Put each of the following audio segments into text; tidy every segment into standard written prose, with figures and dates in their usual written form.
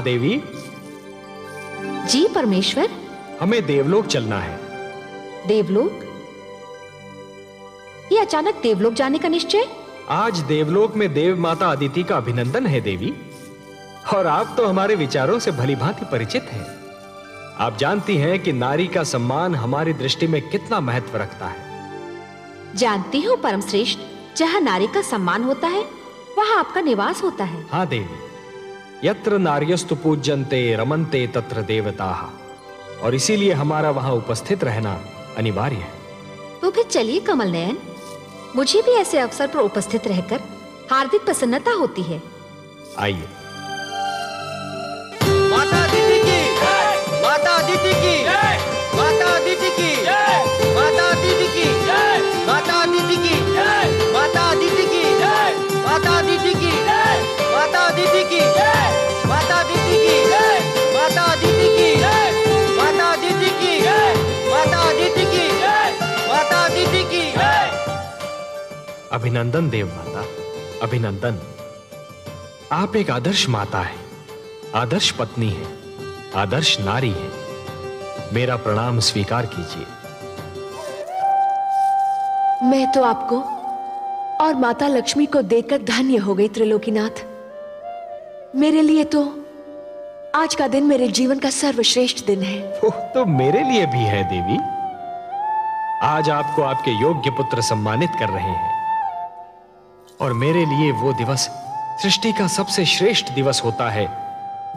देवी। जी परमेश्वर। हमें देवलोक चलना है। देवलोक? ये अचानक देवलोक जाने का निश्चय? आज देवलोक में देव माता अदिति का अभिनंदन है देवी, और आप तो हमारे विचारों से भलीभांति परिचित हैं। आप जानती हैं कि नारी का सम्मान हमारी दृष्टि में कितना महत्व रखता है। जानती हूँ परम श्रेष्ठ, जहाँ नारी का सम्मान होता है वहाँ आपका निवास होता है। हाँ देवी, यत्र नार्यस्तु पूज्यन्ते रमन्ते तत्र देवताः, और इसीलिए हमारा वहां उपस्थित रहना अनिवार्य है। तो फिर चलिए कमल नयन, मुझे भी ऐसे अवसर पर उपस्थित रहकर हार्दिक प्रसन्नता होती है। आइए। माता अदिति की, माता अदिति की, माता अदिति की, माता अदिति की, माता अदिति की, माता अदिति की, माता अदिति की, माता अदिति की, माता अदिति की, माता अदिति की, माता अदिति की, माता अदिति की, माता अदिति की। अभिनंदन देव माता, अभिनंदन। आप एक आदर्श माता है, आदर्श पत्नी है, आदर्श नारी है। मेरा प्रणाम स्वीकार कीजिए। मैं तो आपको और माता लक्ष्मी को देखकर धन्य हो गई त्रिलोकीनाथ। मेरे लिए तो आज का दिन मेरे जीवन का सर्वश्रेष्ठ दिन है। तो मेरे लिए भी है देवी। आज आपको आपके योग्य पुत्र सम्मानित कर रहे हैं, और मेरे लिए वो दिवस सृष्टि का सबसे श्रेष्ठ दिवस होता है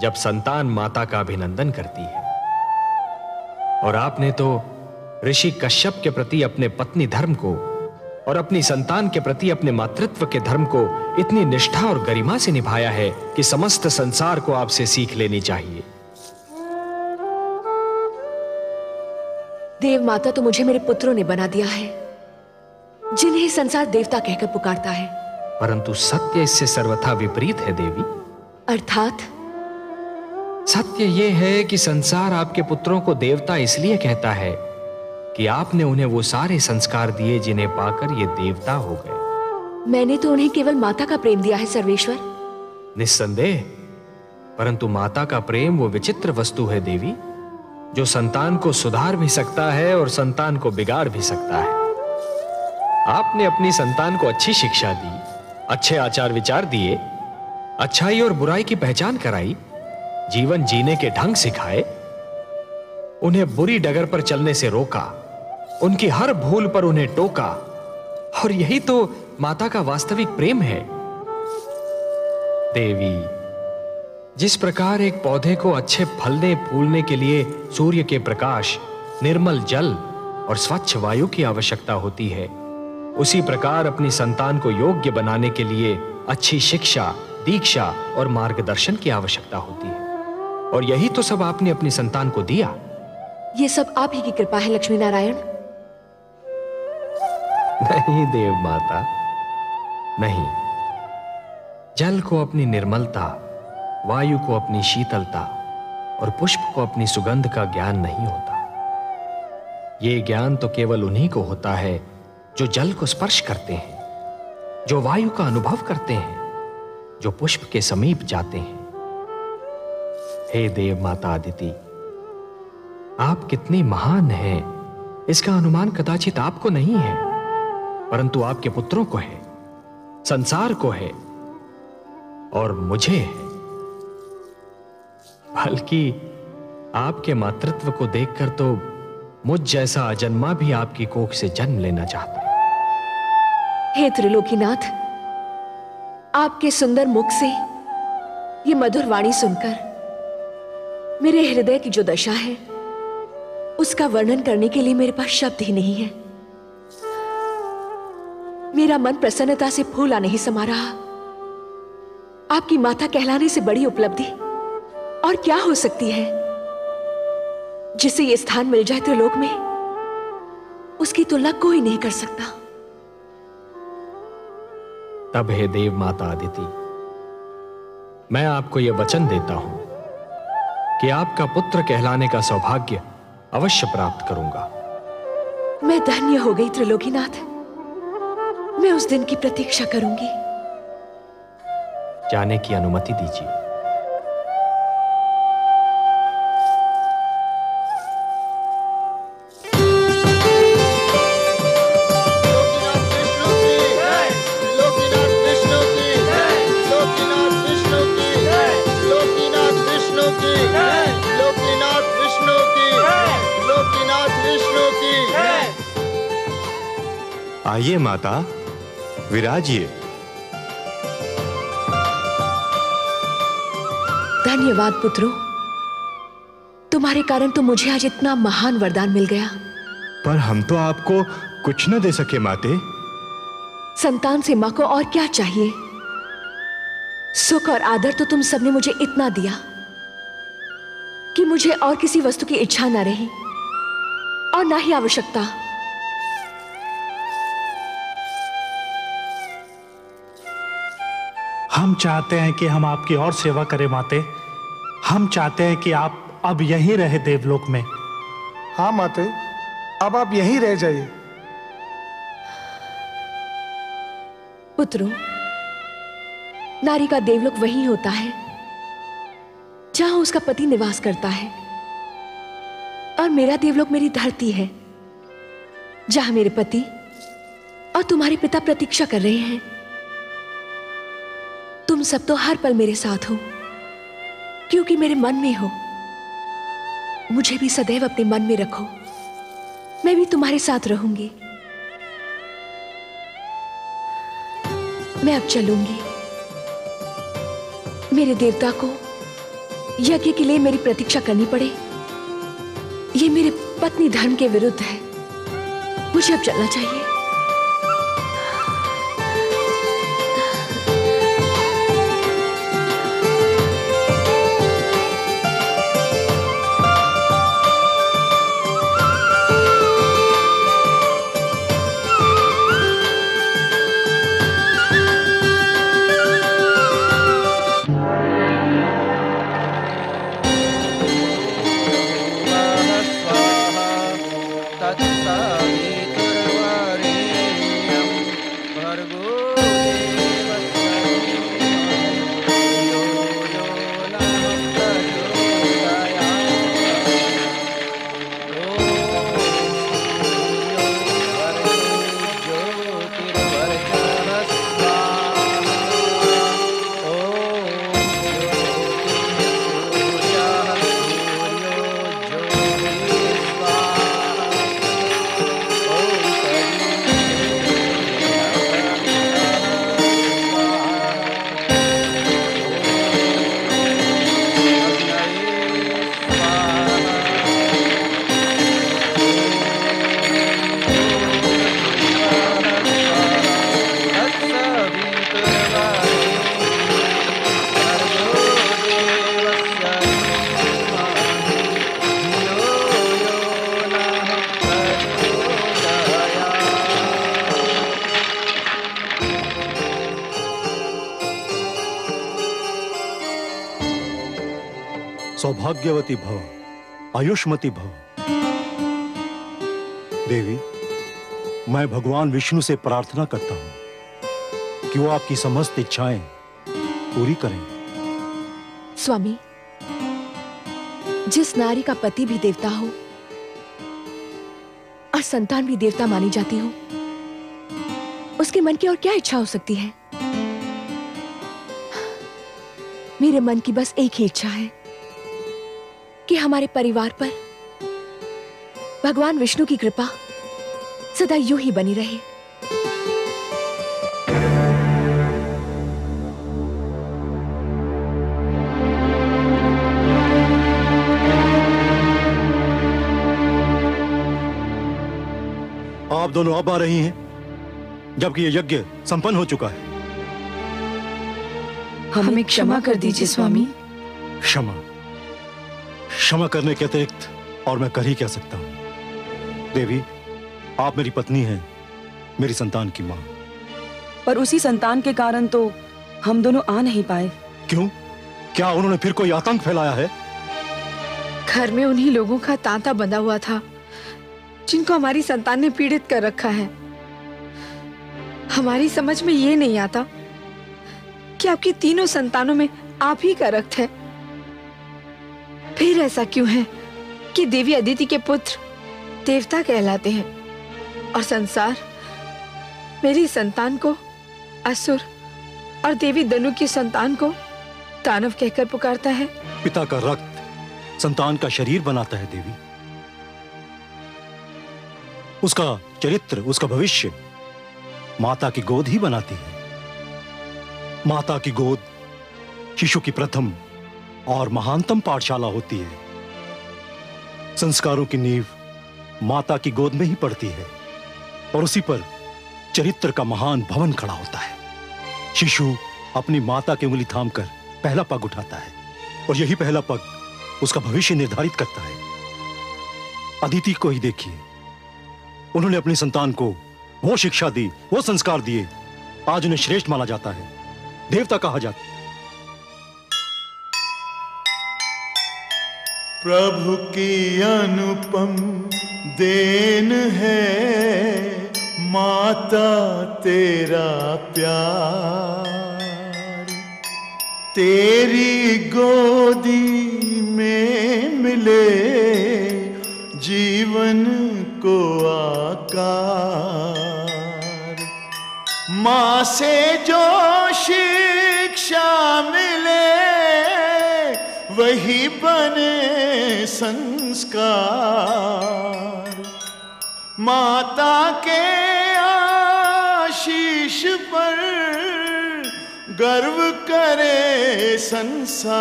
जब संतान माता का अभिनंदन करती है। और आपने तो ऋषि कश्यप के प्रति अपने पत्नी धर्म को और अपनी संतान के प्रति अपने मातृत्व के धर्म को इतनी निष्ठा और गरिमा से निभाया है कि समस्त संसार को आपसे सीख लेनी चाहिए। देव माता तो मुझे मेरे पुत्रों ने बना दिया है, जिन्हें संसार देवता कहकर पुकारता है। परंतु सत्य इससे सर्वथा विपरीत है देवी। अर्थात? सत्य यह है कि संसार आपके पुत्रों को देवता इसलिए कहता है कि आपने उन्हें वो सारे संस्कार दिए जिन्हें पाकर ये देवता हो गए। मैंने तो उन्हें केवल माता का प्रेम दिया है सर्वेश्वर। निस्संदेह, परंतु माता का प्रेम वो विचित्र वस्तु है देवी, जो संतान को सुधार भी सकता है और संतान को बिगाड़ भी सकता है। आपने अपनी संतान को अच्छी शिक्षा दी, अच्छे आचार विचार दिए, अच्छाई और बुराई की पहचान कराई, जीवन जीने के ढंग सिखाए, उन्हें बुरी डगर पर चलने से रोका, उनकी हर भूल पर उन्हें टोका, और यही तो माता का वास्तविक प्रेम है। देवी, जिस प्रकार एक पौधे को अच्छे फलने फूलने के लिए सूर्य के प्रकाश, निर्मल जल और स्वच्छ वायु की आवश्यकता होती है, उसी प्रकार अपनी संतान को योग्य बनाने के लिए अच्छी शिक्षा, दीक्षा और मार्गदर्शन की आवश्यकता होती है। और यही तो सब आपने अपनी संतान को दिया। ये सब आप ही की कृपा है लक्ष्मी नारायण। नहीं देव माता, नहीं। जल को अपनी निर्मलता, वायु को अपनी शीतलता और पुष्प को अपनी सुगंध का ज्ञान नहीं होता। ये ज्ञान तो केवल उन्हीं को होता है जो जल को स्पर्श करते हैं, जो वायु का अनुभव करते हैं, जो पुष्प के समीप जाते हैं। हे देव माता अदिति, आप कितनी महान हैं, इसका अनुमान कदाचित आपको नहीं है, परंतु आपके पुत्रों को है, संसार को है और मुझे है। बल्कि आपके मातृत्व को देखकर तो मुझ जैसा अजन्मा भी आपकी कोख से जन्म लेना चाहता है। हे त्रिलोकीनाथ, आपके सुंदर मुख से ये मधुर वाणी सुनकर मेरे हृदय की जो दशा है उसका वर्णन करने के लिए मेरे पास शब्द ही नहीं है। मेरा मन प्रसन्नता से फूला नहीं समा रहा। आपकी माता कहलाने से बड़ी उपलब्धि और क्या हो सकती है? जिसे ये स्थान मिल जाए त्रिलोक में, उसकी तुलना कोई नहीं कर सकता। तब हे देव माता अदिति, मैं आपको यह वचन देता हूं कि आपका पुत्र कहलाने का सौभाग्य अवश्य प्राप्त करूंगा। मैं धन्य हो गई त्रिलोकीनाथ। मैं उस दिन की प्रतीक्षा करूंगी। जाने की अनुमति दीजिए। आइए माता, विराजिए। धन्यवाद पुत्रों, तुम्हारे कारण तो मुझे आज इतना महान वरदान मिल गया। पर हम तो आपको कुछ न दे सके माते। संतान से मां को और क्या चाहिए? सुख और आदर तो तुम सबने मुझे इतना दिया कि मुझे और किसी वस्तु की इच्छा ना रही और ना ही आवश्यकता। हम चाहते हैं कि हम आपकी और सेवा करें माते। हम चाहते हैं कि आप अब यहीं रहे देवलोक में। हाँ माते, अब आप यहीं रह जाइए। पुत्रों, नारी का देवलोक वही होता है जहां उसका पति निवास करता है, और मेरा देवलोक मेरी धरती है जहां मेरे पति और तुम्हारे पिता प्रतीक्षा कर रहे हैं। तुम सब तो हर पल मेरे साथ हो क्योंकि मेरे मन में हो। मुझे भी सदैव अपने मन में रखो, मैं भी तुम्हारे साथ रहूंगी। मैं अब चलूंगी। मेरे देवता को यज्ञ के लिए मेरी प्रतीक्षा करनी पड़े, ये मेरे पत्नी धर्म के विरुद्ध है। मुझे अब चलना चाहिए। सौभाग्यवती भव, आयुष्मती भव। देवी, मैं भगवान विष्णु से प्रार्थना करता हूं कि वो आपकी समस्त इच्छाएं पूरी करें। स्वामी, जिस नारी का पति भी देवता हो और संतान भी देवता मानी जाती हो, उसके मन की और क्या इच्छा हो सकती है? मेरे मन की बस एक ही इच्छा है कि हमारे परिवार पर भगवान विष्णु की कृपा सदा यूं ही बनी रहे। आप दोनों अब आ रही हैं जबकि यह यज्ञ संपन्न हो चुका है। हमें क्षमा कर दीजिए स्वामी। क्षमा क्षमा करने के अतिरिक्त और मैं कर ही क्या सकता हूं। देवी, आप मेरी पत्नी हैं, मेरी संतान की मां। पर उसी संतान के कारण तो हम दोनों आ नहीं पाए। क्यों? क्या उन्होंने फिर कोई आतंक फैलाया है? घर में उन्हीं लोगों का तांता बंधा हुआ था जिनको हमारी संतान ने पीड़ित कर रखा है। हमारी समझ में ये नहीं आता कि आपकी तीनों संतानों में आप ही का रक्त है। फिर ऐसा क्यों है कि देवी अदिति के पुत्र देवता कहलाते हैं और संसार मेरी संतान को असुर और देवी दनु की संतान को दानव कहकर पुकारता है? पिता का रक्त संतान का शरीर बनाता है देवी। उसका चरित्र, उसका भविष्य माता की गोद ही बनाती है। माता की गोद शिशु की प्रथम और महानतम पाठशाला होती है। संस्कारों की नींव माता की गोद में ही पड़ती है और उसी पर चरित्र का महान भवन खड़ा होता है। शिशु अपनी माता की उंगली थामकर पहला पग उठाता है और यही पहला पग उसका भविष्य निर्धारित करता है। अदिति को ही देखिए, उन्होंने अपनी संतान को वो शिक्षा दी, वो संस्कार दिए, आज उन्हें श्रेष्ठ माना जाता है, देवता कहा जाता है। प्रभु की अनुपम देन है माता तेरा प्यार, तेरी गोदी में मिले जीवन को आकार। माँ से जो शिक्षा मिले वही बने संस्कार। माता के आशीष पर गर्व करे संसार,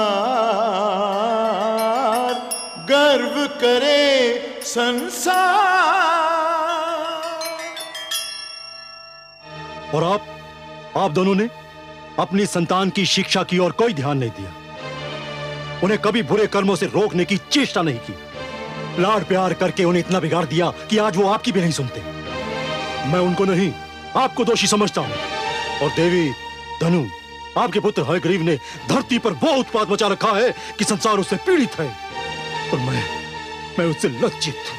गर्व करे संसार। और आप दोनों ने अपनी संतान की शिक्षा की ओर कोई ध्यान नहीं दिया, उन्हें कभी बुरे कर्मों से रोकने की चेष्टा नहीं की। लाड प्यार करके उन्हें इतना बिगाड़ दिया कि आज वो आपकी भी नहीं सुनते। मैं उनको नहीं, आपको दोषी समझता हूं। और देवी धनु, आपके पुत्र हयग्रीव ने धरती पर वो उत्पात मचा रखा है कि संसार उससे पीड़ित है और मैं उससे लज्जित हूं।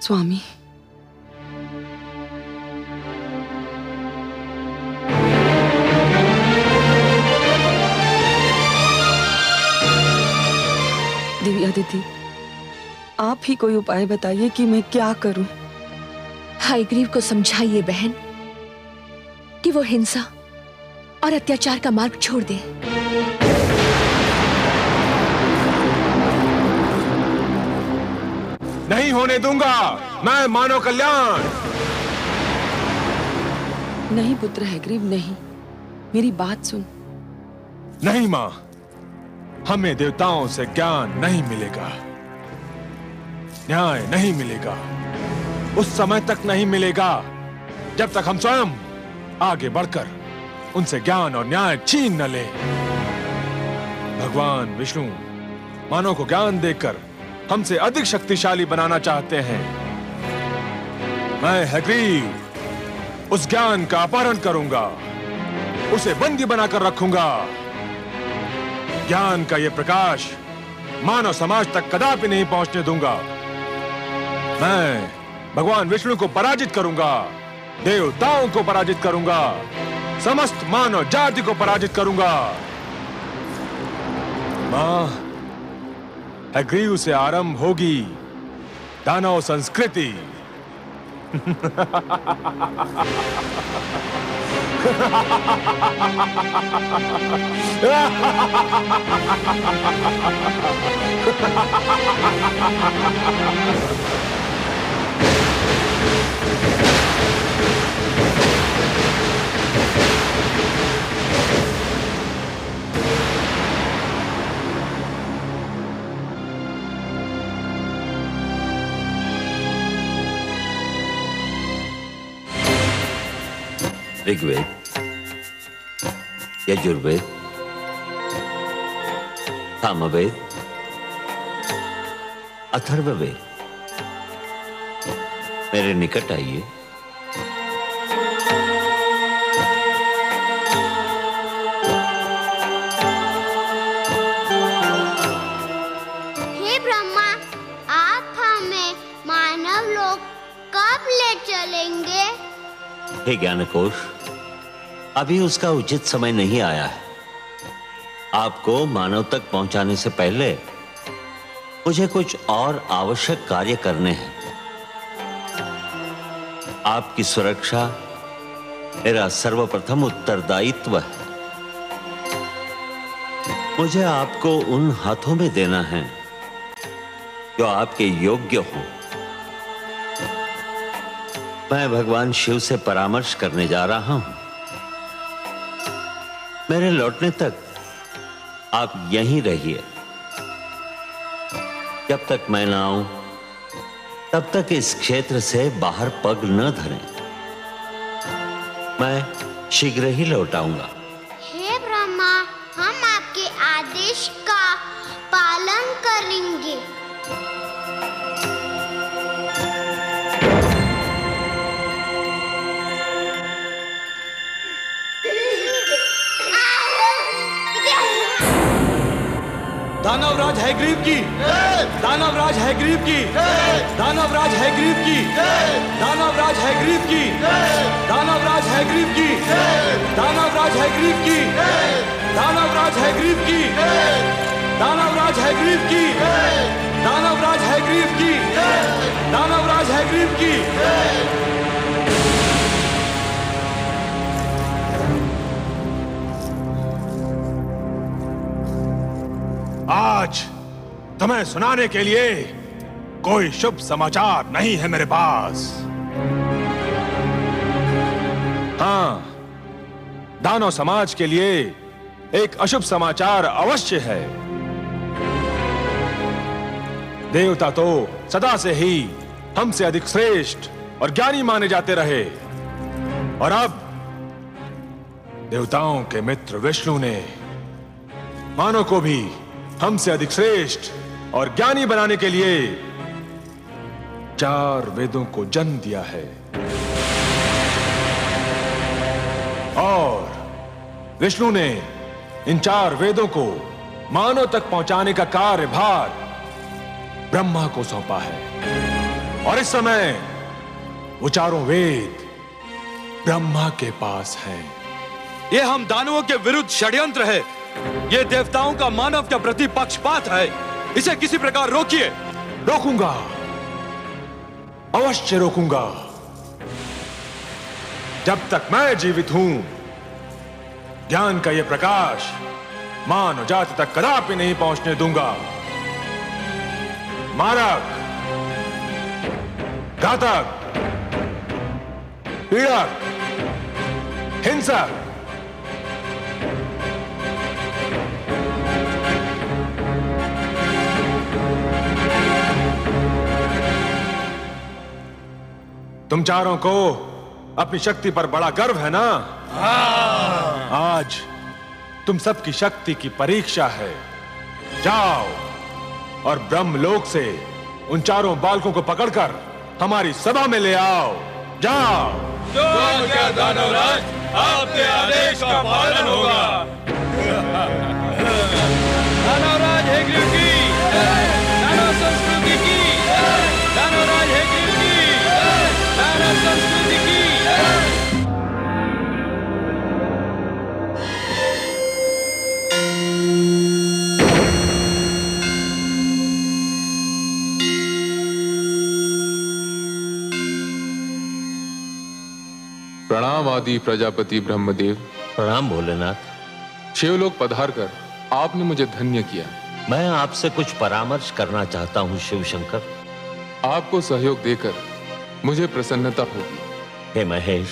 स्वामी, देवी अदिति, आप ही कोई उपाय बताइए कि मैं क्या करूं। हयग्रीव को समझाइए बहन कि वो हिंसा और अत्याचार का मार्ग छोड़ दे। नहीं होने दूंगा मैं मानव कल्याण। नहीं पुत्र हयग्रीव, नहीं, मेरी बात सुन। नहीं मां, हमें देवताओं से ज्ञान नहीं मिलेगा, न्याय नहीं मिलेगा, उस समय तक नहीं मिलेगा जब तक हम स्वयं आगे बढ़कर उनसे ज्ञान और न्याय छीन न लें। भगवान विष्णु मानव को ज्ञान देकर हमसे अधिक शक्तिशाली बनाना चाहते हैं। मैं हयग्रीव उस ज्ञान का अपहरण करूंगा, उसे बंदी बनाकर रखूंगा। ज्ञान का यह प्रकाश मानव समाज तक कदापि नहीं पहुंचने दूंगा। मैं भगवान विष्णु को पराजित करूंगा, देवताओं को पराजित करूंगा, समस्त मानव जाति को पराजित करूंगा। मां, हयग्रीव से आरंभ होगी दानव संस्कृति। ऋग्वेद, यजुर्वेद, सामवेद, अथर्ववेद, मेरे निकट आइए। हे ब्रह्मा, आप हमें मानव लोक कब ले चलेंगे? हे ज्ञानकोश, अभी उसका उचित समय नहीं आया है। आपको मानव तक पहुंचाने से पहले मुझे कुछ और आवश्यक कार्य करने हैं। आपकी सुरक्षा मेरा सर्वप्रथम उत्तरदायित्व है। मुझे आपको उन हाथों में देना है जो आपके योग्य हो। मैं भगवान शिव से परामर्श करने जा रहा हूं। मेरे लौटने तक आप यहीं रहिए। जब तक मैं ना आऊं तब तक इस क्षेत्र से बाहर पग न धरें। मैं शीघ्र ही लौट आऊंगा। हे ब्रह्मा, हम आपके आदेश का पालन करेंगे। दानवराज हैग्रीव की, दानवराज हैग्रीव की, दानवराज हैग्रीव की, दानवराज हैग्रीव की, दानवराज हैग्रीव की, दानवराज हैग्रीव की, दानवराज हैग्रीव की, दानवराज हैग्रीव की, दानवराज हैग्रीव की, दानवराज हैग्रीव की। आज तुम्हें सुनाने के लिए कोई शुभ समाचार नहीं है मेरे पास। हाँ, दानव समाज के लिए एक अशुभ समाचार अवश्य है। देवता तो सदा से ही हमसे अधिक श्रेष्ठ और ज्ञानी माने जाते रहे, और अब देवताओं के मित्र विष्णु ने मानव को भी हमसे अधिक श्रेष्ठ और ज्ञानी बनाने के लिए 4 वेदों को जन्म दिया है। और विष्णु ने इन 4 वेदों को मानव तक पहुंचाने का कार्यभार ब्रह्मा को सौंपा है। और इस समय वो 4 वेद ब्रह्मा के पास हैं। ये हम दानवों के विरुद्ध षड्यंत्र है। ये देवताओं का मानव के प्रति पक्षपात है। इसे किसी प्रकार रोकिए। रोकूंगा, अवश्य रोकूंगा। जब तक मैं जीवित हूं, ज्ञान का यह प्रकाश मानव जाति तक कदापि नहीं पहुंचने दूंगा। मारक, घातक, पीड़क, हिंसक, तुम चारों को अपनी शक्ति पर बड़ा गर्व है ना? आज तुम सबकी शक्ति की परीक्षा है। जाओ और ब्रह्मलोक से उन 4 बालकों को पकड़कर हमारी सभा में ले आओ। जाओ। जो आज्ञा दानवराज, आपके आदेश का पालन होगा। दानवराज हैग्रीव की, दानव संस्कृति की, दानवराज हैग्रीव की, दानव संस्कृति की। प्रणाम आदि प्रजापति ब्रह्मदेव। प्रणाम भोलेनाथ। शिवलोक पधार कर आपने मुझे धन्य किया। मैं आपसे कुछ परामर्श करना चाहता हूँ शिव शंकर। आपको सहयोग देकर मुझे प्रसन्नता होगी। हे महेश,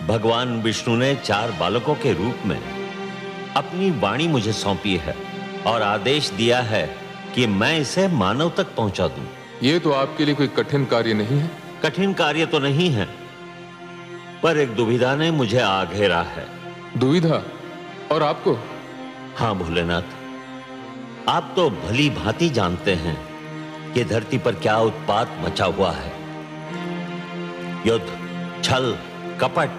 भगवान विष्णु ने 4 बालकों के रूप में अपनी वाणी मुझे सौंपी है और आदेश दिया है कि मैं इसे मानव तक पहुंचा दूं। ये तो आपके लिए कोई कठिन कार्य नहीं है। कठिन कार्य तो नहीं है, पर एक दुविधा ने मुझे आ घेरा है। दुविधा? और आपको? हाँ भोलेनाथ, आप तो भली भांति जानते हैं कि धरती पर क्या उत्पात मचा हुआ है। युद्ध, छल, कपट,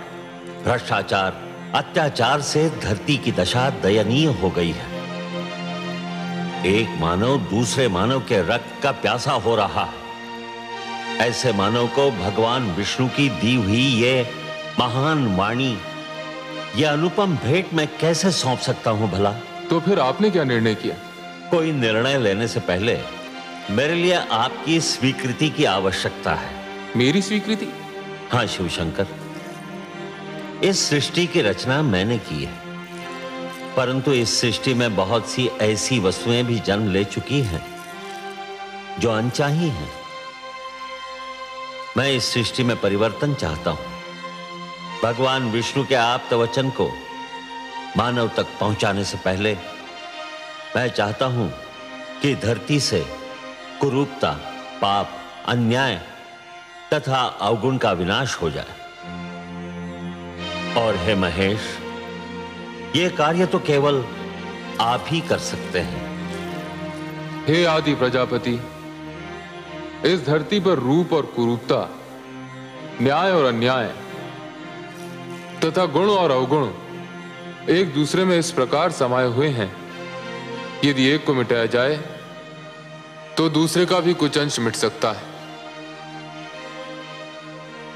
भ्रष्टाचार, अत्याचार से धरती की दशा दयनीय हो गई है। एक मानव दूसरे मानव के रक्त का प्यासा हो रहा है। ऐसे मानव को भगवान विष्णु की दी हुई ये महान वाणी, यह अनुपम भेंट मैं कैसे सौंप सकता हूं भला? तो फिर आपने क्या निर्णय किया? कोई निर्णय लेने से पहले मेरे लिए आपकी स्वीकृति की आवश्यकता है। मेरी स्वीकृति? हाँ शिव शंकर, इस सृष्टि की रचना मैंने की है, परंतु इस सृष्टि में बहुत सी ऐसी वस्तुएं भी जन्म ले चुकी हैं जो अनचाही हैं। मैं इस सृष्टि में परिवर्तन चाहता हूं। भगवान विष्णु के आप्त वचन को मानव तक पहुंचाने से पहले मैं चाहता हूं कि धरती से कुरूपता, पाप, अन्याय तथा अवगुण का विनाश हो जाए। और हे महेश, यह कार्य तो केवल आप ही कर सकते हैं। हे आदि प्रजापति, इस धरती पर रूप और कुरूपता, न्याय और अन्याय तथा गुण और अवगुण एक दूसरे में इस प्रकार समाये हुए हैं, यदि एक को मिटाया जाए तो दूसरे का भी कुछ अंश मिट सकता है।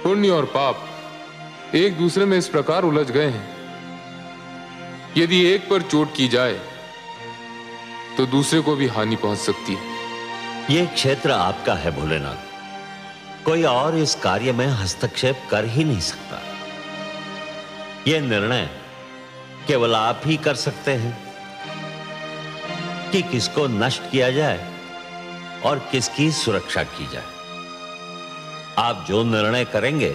पुण्य और पाप एक दूसरे में इस प्रकार उलझ गए हैं, यदि एक पर चोट की जाए तो दूसरे को भी हानि पहुंच सकती है। यह क्षेत्र आपका है भोलेनाथ, कोई और इस कार्य में हस्तक्षेप कर ही नहीं सकता। यह निर्णय केवल आप ही कर सकते हैं कि किसको नष्ट किया जाए और किसकी सुरक्षा की जाए। आप जो निर्णय करेंगे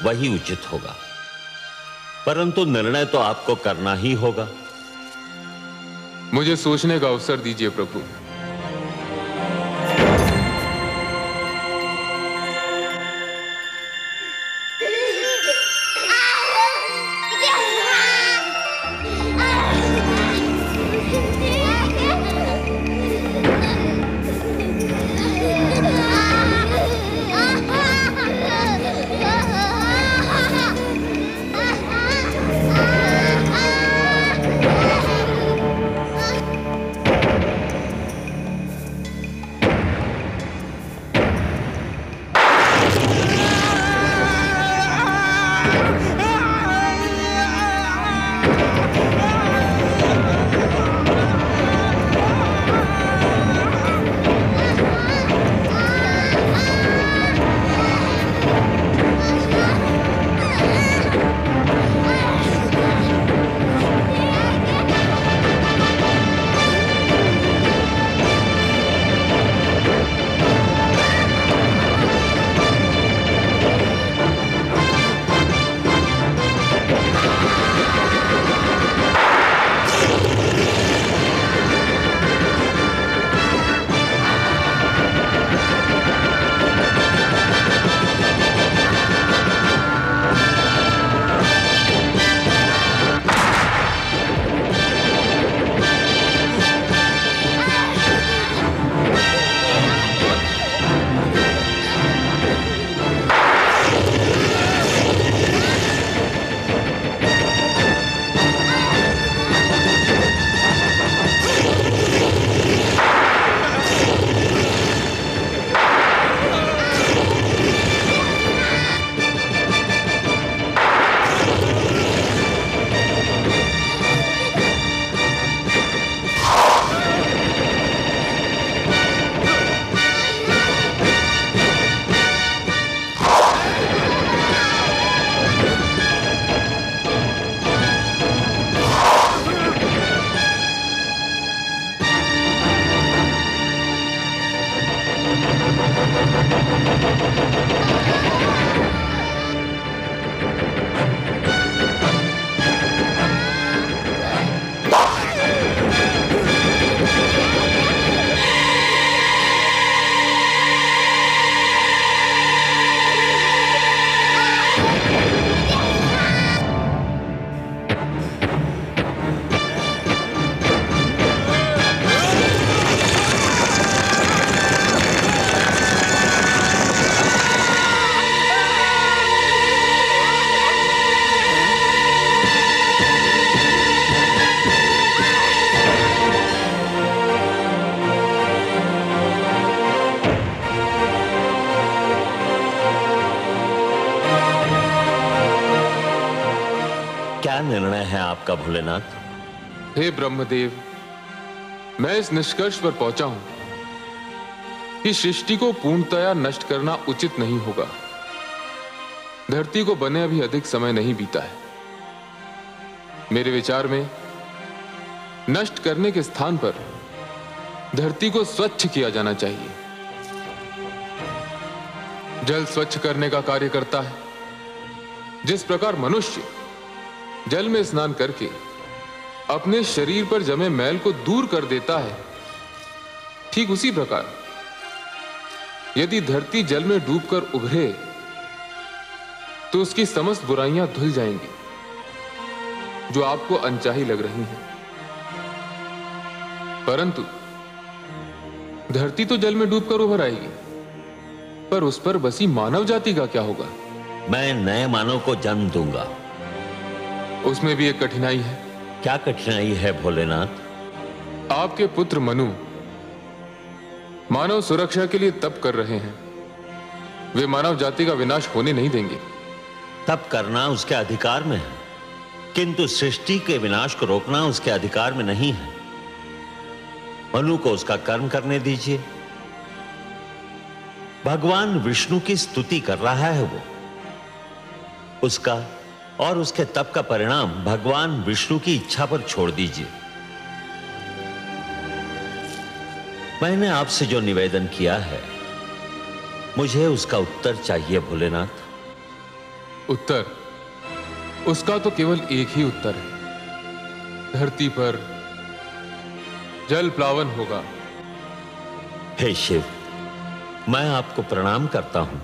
वही उचित होगा, परंतु निर्णय तो आपको करना ही होगा। मुझे सोचने का अवसर दीजिए प्रभु। निर्णय है आपका भोलेनाथ? हे ब्रह्मदेव, मैं इस निष्कर्ष पर पहुंचा हूं कि सृष्टि को पूर्णतया नष्ट करना उचित नहीं होगा। धरती को बने अभी अधिक समय नहीं बीता है। मेरे विचार में नष्ट करने के स्थान पर धरती को स्वच्छ किया जाना चाहिए। जल स्वच्छ करने का कार्य करता है। जिस प्रकार मनुष्य जल में स्नान करके अपने शरीर पर जमे मैल को दूर कर देता है, ठीक उसी प्रकार यदि धरती जल में डूबकर उभरे तो उसकी समस्त बुराइयां धुल जाएंगी जो आपको अनचाही लग रही हैं। परंतु धरती तो जल में डूबकर उभर आएगी, पर उस पर बसी मानव जाति का क्या होगा? मैं नए मानव को जन्म दूंगा। उसमें भी एक कठिनाई है। क्या कठिनाई है भोलेनाथ? आपके पुत्र मनु मानव सुरक्षा के लिए तप कर रहे हैं। वे मानव जाति का विनाश होने नहीं देंगे। तप करना उसके अधिकार में है, किंतु सृष्टि के विनाश को रोकना उसके अधिकार में नहीं है। मनु को उसका कर्म करने दीजिए। भगवान विष्णु की स्तुति कर रहा है वो। उसका और उसके तप का परिणाम भगवान विष्णु की इच्छा पर छोड़ दीजिए। मैंने आपसे जो निवेदन किया है, मुझे उसका उत्तर चाहिए भोलेनाथ। उत्तर? उसका तो केवल एक ही उत्तर है। धरती पर जल प्लावन होगा। हे शिव, मैं आपको प्रणाम करता हूं।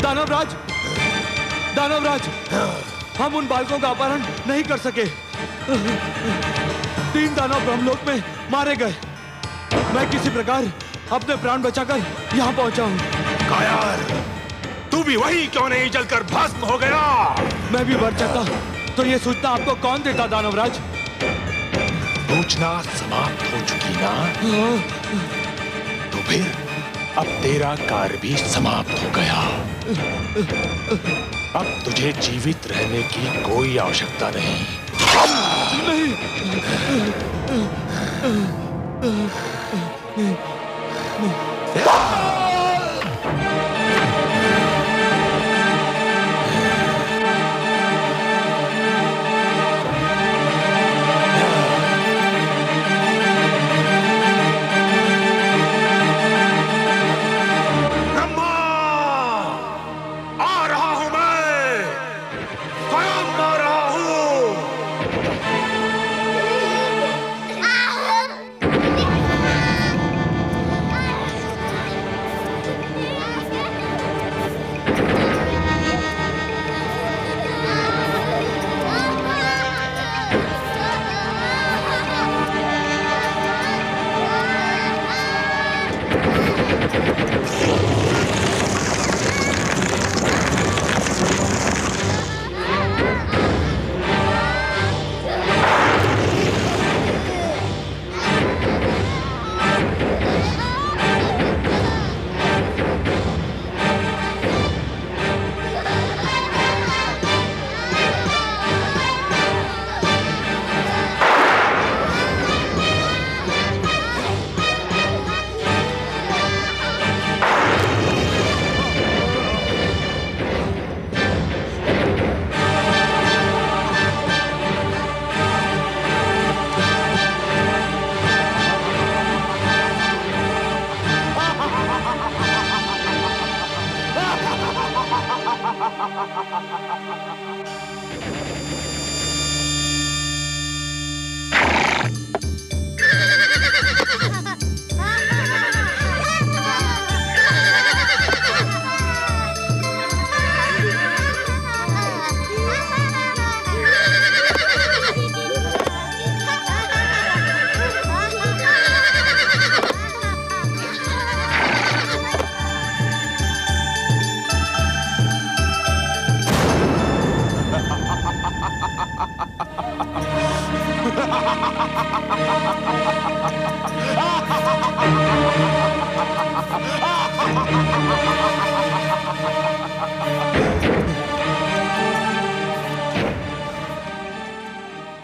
दानवराज, दानवराज, हम उन बालकों का अपहरण नहीं कर सके। 3 दानव ब्रह्मलोक में मारे गए। मैं किसी प्रकार अपने प्राण बचाकर यहाँ पहुंचा हूँ। कायर, तू भी वही क्यों नहीं जलकर भस्म हो गया? मैं भी मर जाता तो ये सूचना आपको कौन देता दानवराज? सूचना समाप्त हो चुकी ना? तो फिर अब तेरा कार्य भी समाप्त हो गया। अब तुझे जीवित रहने की कोई आवश्यकता नहीं।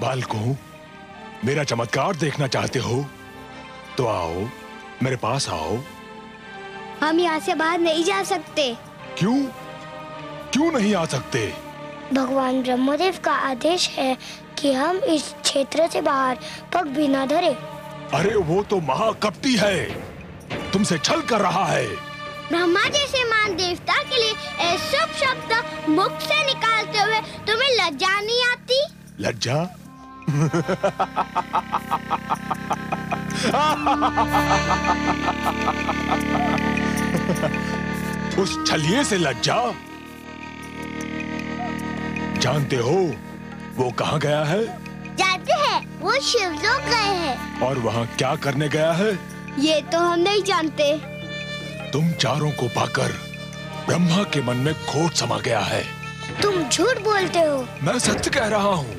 बालकों, मेरा चमत्कार देखना चाहते हो तो आओ, मेरे पास आओ। हम यहाँ से बाहर नहीं जा सकते। क्यों? क्यों नहीं आ सकते? भगवान ब्रह्मदेव का आदेश है कि हम इस क्षेत्र से बाहर पग भी न धरे। अरे वो तो महाकपटी है, तुमसे छल कर रहा है। ब्रह्मा जैसे महान देवता के लिए अशुभ शब्द मुख से निकालते हुए तुम्हें लज्जा नहीं आती? लज्जा? उस छलिए से लज्जा? जानते हो वो कहाँ गया है? जानते हैं, वो शिवलोक गए हैं। और वहाँ क्या करने गया है? ये तो हम नहीं जानते। तुम चारों को पाकर ब्रह्मा के मन में खोट समा गया है। तुम झूठ बोलते हो। मैं सत्य कह रहा हूँ।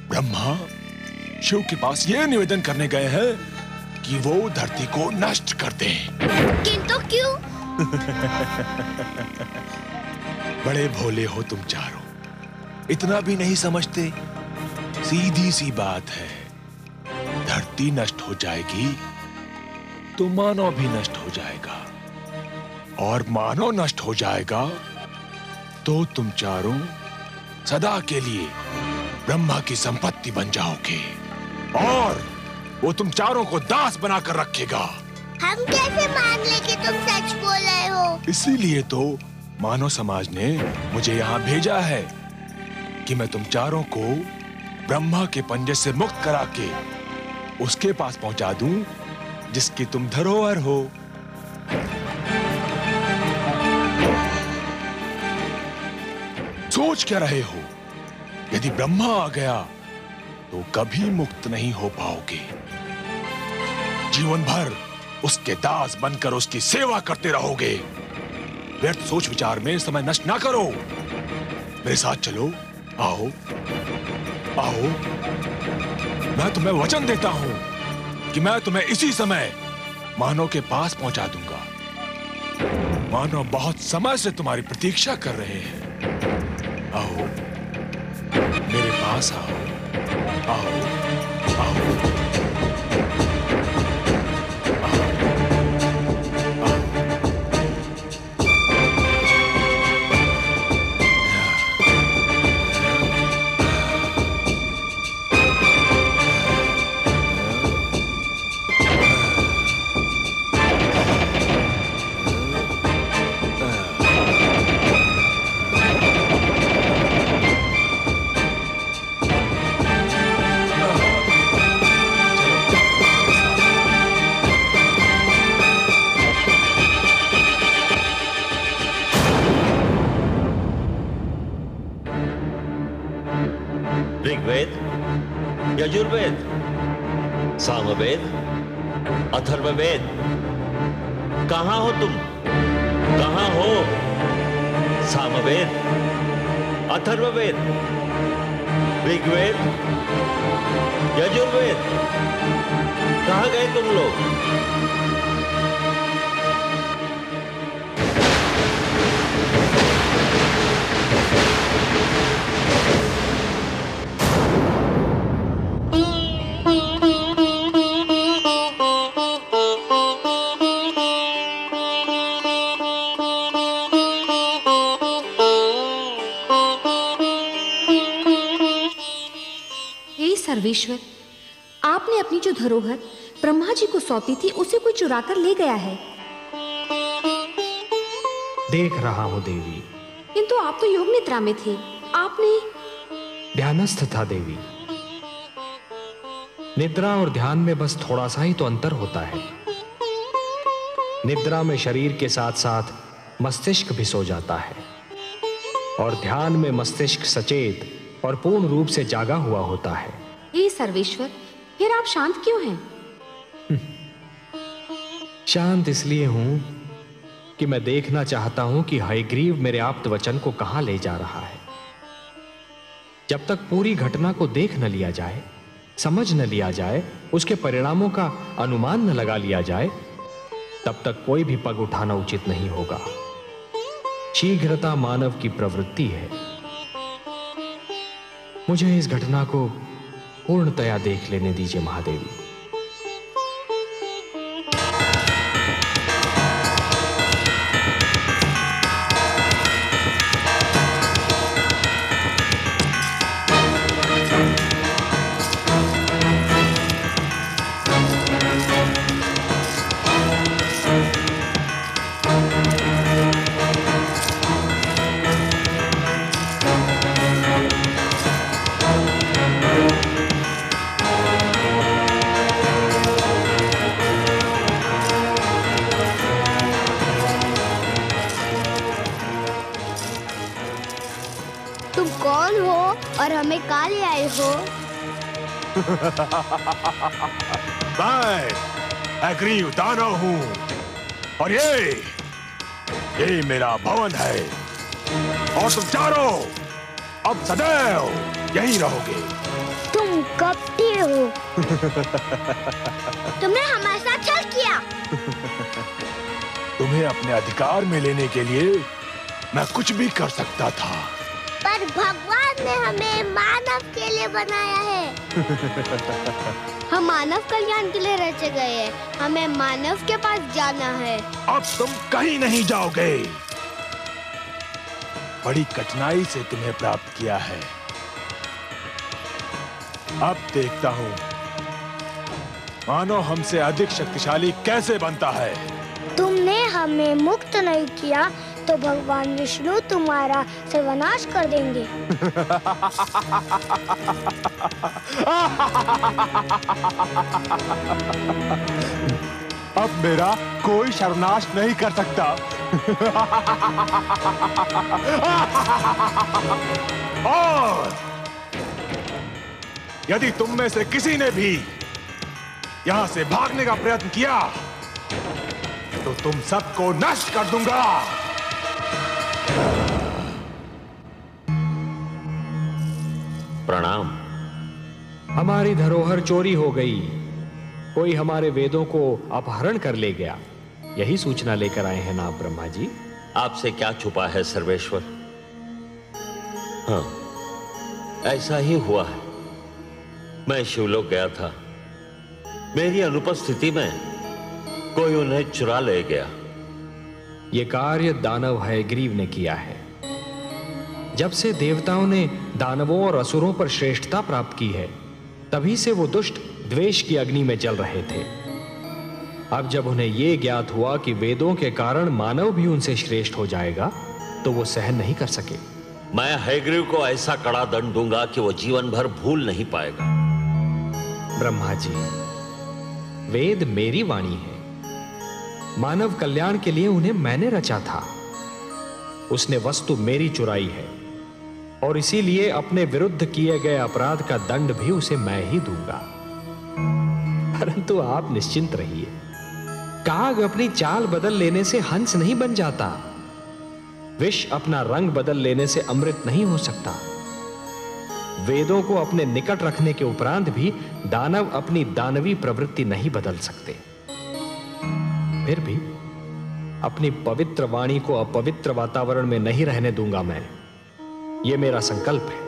ब्रह्मा शिव के पास ये निवेदन करने गए हैं कि वो धरती को नष्ट कर दें। किंतु क्यों? बड़े भोले हो तुम चारों, इतना भी नहीं समझते। सीधी सी बात है, धरती नष्ट हो जाएगी तो मानव भी नष्ट हो जाएगा, और मानव नष्ट हो जाएगा तो तुम चारों सदा के लिए ब्रह्मा की संपत्ति बन जाओगे, और वो तुम चारों को दास बनाकर रखेगा। हम कैसे मान ले कि तुम सच बोल रहे हो? इसीलिए तो मानव समाज ने मुझे यहाँ भेजा है कि मैं तुम चारों को ब्रह्मा के पंजे से मुक्त करा के उसके पास पहुंचा दूं जिसकी तुम धरोहर हो। सोच क्या रहे हो? यदि ब्रह्मा आ गया तो कभी मुक्त नहीं हो पाओगे। जीवन भर उसके दास बनकर उसकी सेवा करते रहोगे। व्यर्थ सोच विचार में समय नष्ट ना करो। मेरे साथ चलो, आओ आओ। मैं तुम्हें वचन देता हूं कि मैं तुम्हें इसी समय मानव के पास पहुंचा दूंगा। मानव बहुत समय से तुम्हारी प्रतीक्षा कर रहे हैं। आओ मेरे पास आओ, आओ आओ। ऋग्वेद, यजुर्वेद, सामवेद, अथर्ववेद, कहाँ हो तुम? कहाँ हो? सामवेद, अथर्ववेद, ऋग्वेद, यजुर्वेद, कहाँ गए तुम लोग? सर्वेश्वर, आपने अपनी जो धरोहर ब्रह्मा जी को सौंपी थी उसे कोई चुरा कर ले गया है। देख रहा हूं देवी। किंतु आप तो योग निद्रा में थे। आपने? ध्यानस्थ था देवी। निद्रा और ध्यान में बस थोड़ा सा ही तो अंतर होता है। निद्रा में शरीर के साथ साथ मस्तिष्क भी सो जाता है, और ध्यान में मस्तिष्क सचेत और पूर्ण रूप से जागा हुआ होता है। हे सर्वेश्वर, फिर आप शांत क्यों हैं? शांत इसलिए हूं कि मैं देखना चाहता हूं कि हयग्रीव मेरे आप्त वचन को कहां ले जा रहा है। जब तक पूरी घटना को देख न लिया जाए, समझ न लिया जाए, उसके परिणामों का अनुमान न लगा लिया जाए, तब तक कोई भी पग उठाना उचित नहीं होगा। शीघ्रता मानव की प्रवृत्ति है। मुझे इस घटना को पूर्णतया देख लेने दीजिए महादेवी। हमें कहाँ ले आए हो? मैं अग्रीव दानव हूँ और ये मेरा भवन है और तुम चारों अब सदैव यहीं रहोगे। तुम कपटी हो। तुमने हमारे साथ छल किया। तुम्हें अपने अधिकार में लेने के लिए मैं कुछ भी कर सकता था, पर भगवान ने हमें मानव के लिए बनाया है। हम मानव कल्याण के लिए रचे गए हैं। हमें मानव के पास जाना है। अब तुम कहीं नहीं जाओगे। बड़ी कठिनाई से तुम्हें प्राप्त किया है। अब देखता हूँ मानव हमसे अधिक शक्तिशाली कैसे बनता है। तुमने हमें मुक्त नहीं किया तो भगवान विष्णु तुम्हारा सर्वनाश कर देंगे। अब मेरा कोई सर्वनाश नहीं कर सकता। और यदि तुम में से किसी ने भी यहां से भागने का प्रयत्न किया तो तुम सबको नष्ट कर दूंगा। प्रणाम। हमारी धरोहर चोरी हो गई। कोई हमारे वेदों को अपहरण कर ले गया। यही सूचना लेकर आए हैं ना आप ब्रह्मा जी? आपसे क्या छुपा है सर्वेश्वर? हाँ, ऐसा ही हुआ है। मैं शिवलोक गया था। मेरी अनुपस्थिति में कोई उन्हें चुरा ले गया। यह कार्य दानव हयग्रीव ने किया है। जब से देवताओं ने दानवों और असुरों पर श्रेष्ठता प्राप्त की है, तभी से वो दुष्ट द्वेष की अग्नि में जल रहे थे। अब जब उन्हें यह ज्ञात हुआ कि वेदों के कारण मानव भी उनसे श्रेष्ठ हो जाएगा, तो वो सहन नहीं कर सके। मैं हयग्रीव को ऐसा कड़ा दंड दूंगा कि वो जीवन भर भूल नहीं पाएगा। ब्रह्मा जी, वेद मेरी वाणी है। मानव कल्याण के लिए उन्हें मैंने रचा था। उसने वस्तु मेरी चुराई है और इसीलिए अपने विरुद्ध किए गए अपराध का दंड भी उसे मैं ही दूंगा। परंतु आप निश्चिंत रहिए। काग अपनी चाल बदल लेने से हंस नहीं बन जाता। विष अपना रंग बदल लेने से अमृत नहीं हो सकता। वेदों को अपने निकट रखने के उपरांत भी दानव अपनी दानवी प्रवृत्ति नहीं बदल सकते। फिर भी अपनी पवित्र वाणी को अपवित्र वातावरण में नहीं रहने दूंगा मैं। यह मेरा संकल्प है।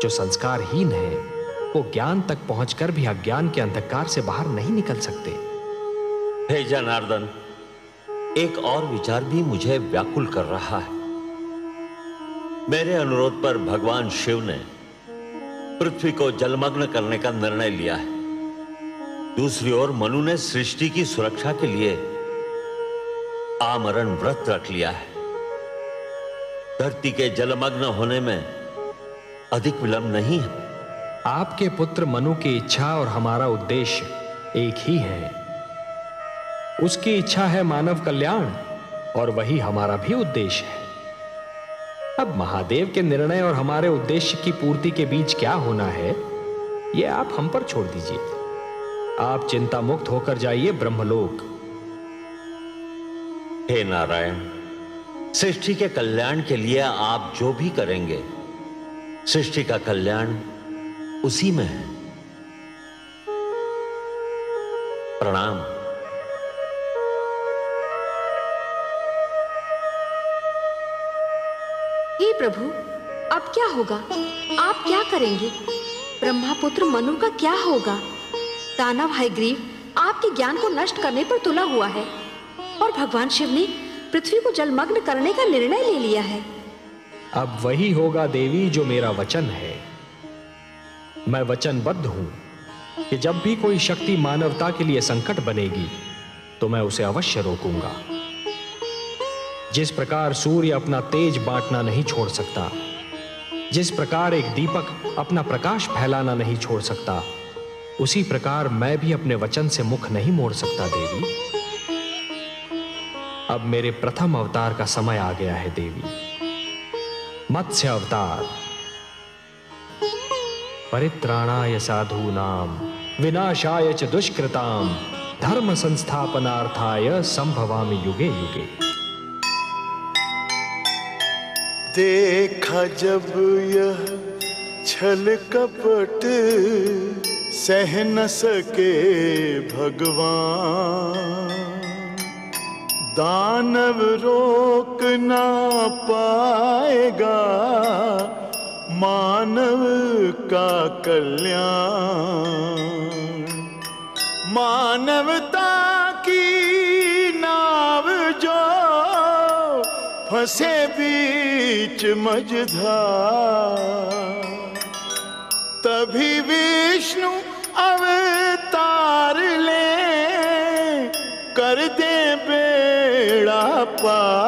जो संस्कारहीन है वो ज्ञान तक पहुंचकर भी अज्ञान के अंधकार से बाहर नहीं निकल सकते। हे जनार्दन, एक और विचार भी मुझे व्याकुल कर रहा है। मेरे अनुरोध पर भगवान शिव ने पृथ्वी को जलमग्न करने का निर्णय लिया है। दूसरी ओर मनु ने सृष्टि की सुरक्षा के लिए आमरण व्रत रख लिया है। धरती के जलमग्न होने में अधिक विलंब नहीं है। आपके पुत्र मनु की इच्छा और हमारा उद्देश्य एक ही है। उसकी इच्छा है मानव कल्याण और वही हमारा भी उद्देश्य है। अब महादेव के निर्णय और हमारे उद्देश्य की पूर्ति के बीच क्या होना है, यह आप हम पर छोड़ दीजिए। आप चिंता मुक्त होकर जाइए ब्रह्मलोक। हे नारायण, सृष्टि के कल्याण के लिए आप जो भी करेंगे, सृष्टि का कल्याण उसी में है। प्रणाम। हे प्रभु, अब क्या होगा? आप क्या करेंगे? ब्रह्मापुत्र मनु का क्या होगा? दानव हयग्रीव आपके ज्ञान को नष्ट करने पर तुला हुआ है और भगवान शिव ने पृथ्वी को जलमग्न करने का निर्णय ले लिया है। अब वही होगा देवी जो मेरा वचन है। मैं वचनबद्ध हूं कि जब भी कोई शक्ति मानवता के लिए संकट बनेगी तो मैं उसे अवश्य रोकूंगा। जिस प्रकार सूर्य अपना तेज बांटना नहीं छोड़ सकता, जिस प्रकार एक दीपक अपना प्रकाश फैलाना नहीं छोड़ सकता, उसी प्रकार मैं भी अपने वचन से मुख नहीं मोड़ सकता देवी। अब मेरे प्रथम अवतार का समय आ गया है देवी। मत्स्य अवतार परित्राणाय साधूनां विनाशाय च दुष्कृतां धर्म संस्थापनार्थाय संभवामि युगे युगे। देखा जब यह छल कपट सह न सके भगवान, दानव रोक ना पाएगा मानव का कल्याण। मानवता की नाव जो फंसे बीच मझधार, तभी विष्णु अवतार ले कर दे बेड़ा पार।